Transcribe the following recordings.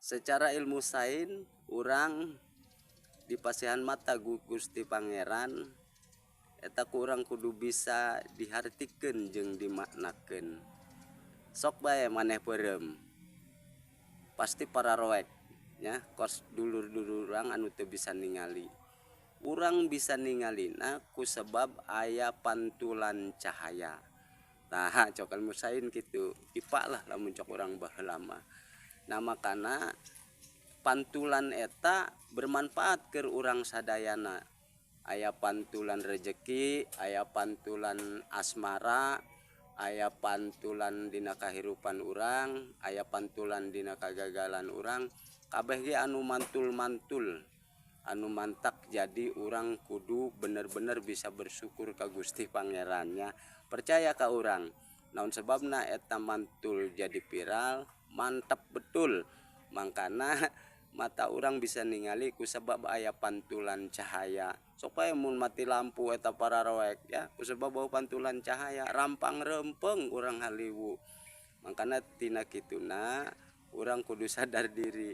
Secara ilmu sains urang di pasihan mata Gusti Pangeran eta kurang kudu bisa dihartikeun jeung dimaknakeun. Sok bae maneh peureum pasti para roek nya kos dulur-dulur urang anu teu bisa ningali. Urang bisa ningalina ku sebab aya pantulan cahaya. Nah, cok ilmu sains kitu. IPA lah lamun cok urang baheula mah. Nah, makana pantulan eta bermanfaat ke urang sadayana. Aya pantulan rejeki, aya pantulan asmara, aya pantulan dina kahirupan urang, aya pantulan dina kagagalan urang, kabeh ge anu mantul-mantul anu mantak. Jadi urang kudu bener-bener bisa bersyukur ka Gusti Pangerannya. Percaya ka urang naon sebabna eta mantul jadi viral mantap betul. Mangkana mata urang bisa ningali ku sebab aya pantulan cahaya. Supaya mun mati lampu eta para roek ya ku sebab bau pantulan cahaya rampang rempeng urang haliwu. Mangkana tina kituna urang kudu sadar diri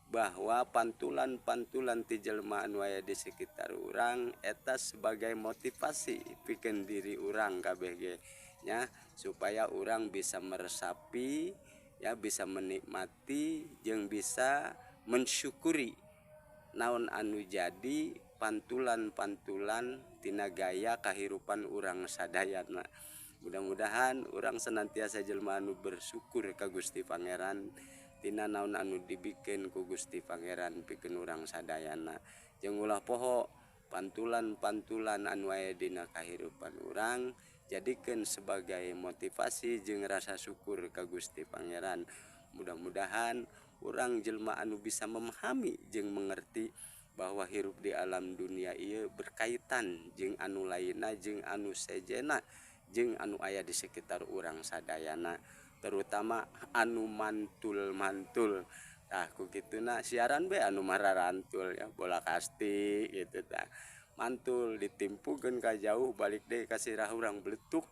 bahwa pantulan-pantulan ti jelema anu aya di sekitar urang eta sebagai motivasi pikeun diri urang kabeh ge nya supaya urang bisa meresapi ya, bisa menikmati jeung bisa mensyukuri naon anu jadi pantulan-pantulan tina gaya kahirupan urang sadayana. Mudah-mudahan urang senantiasa jelema anu bersyukur ka Gusti Pangeran tina naon anu dibikeun ku Gusti Pangeran pikeun urang sadayana. Jeung ulah poho pantulan-pantulan anu aya dina kahirupan urang jadikeun sebagai motivasi jeung rasa syukur ka Gusti Pangeran. Mudah-mudahan urang jelema anu bisa memahami jeung mengerti bahwa hirup di alam dunia ieu berkaitan jeung anu lainna jeung anu sejena jeung anu aya di sekitar urang sadayana, terutama anu mantul-mantul. Tah ku kituna siaran be anu mararantul ya, bola kasti gitu tah. Mantul ditimpukeun ka jauh balik deui ka sirah urang beletuk.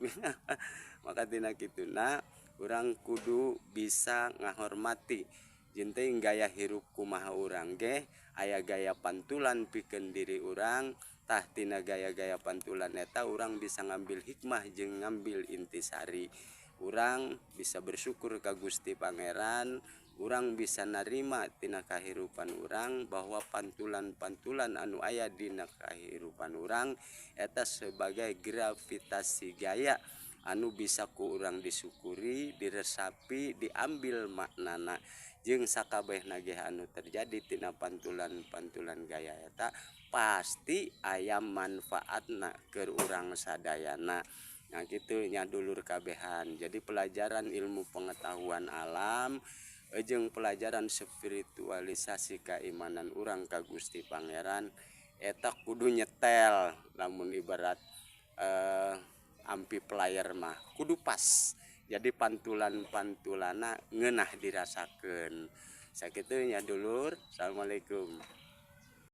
Maka tina kituna urang kudu bisa ngahormati jeung teuing gaya hirup kumaha urang ge aya gaya pantulan pikeun diri urang. Tah tina gaya-gaya pantulan eta urang bisa ngambil hikmah jeung ngambil intisari. Urang bisa bersyukur ka Gusti Pangeran, urang bisa narima tina kahirupan urang bahwa pantulan-pantulan anu aya dina kahirupan urang eta sebagai gravitasi gaya anu bisa ku urang disyukuri, diresapi, diambil maknana. Jeung sakabehna ge anu terjadi tina pantulan-pantulan gaya eta pasti aya manfaatna keur urang sadayana. Nah kitu nya dulur kabehan. Jadi pelajaran ilmu pengetahuan alam jeung pelajaran spiritualisasi keimanan urang ka Gusti Pangeran eta kudu nyetel lamun ibarat ampi player mah kudu pas. Jadi pantulan-pantulana ngeunah dirasakeun. Sakitu nya dulur. Assalamualaikum.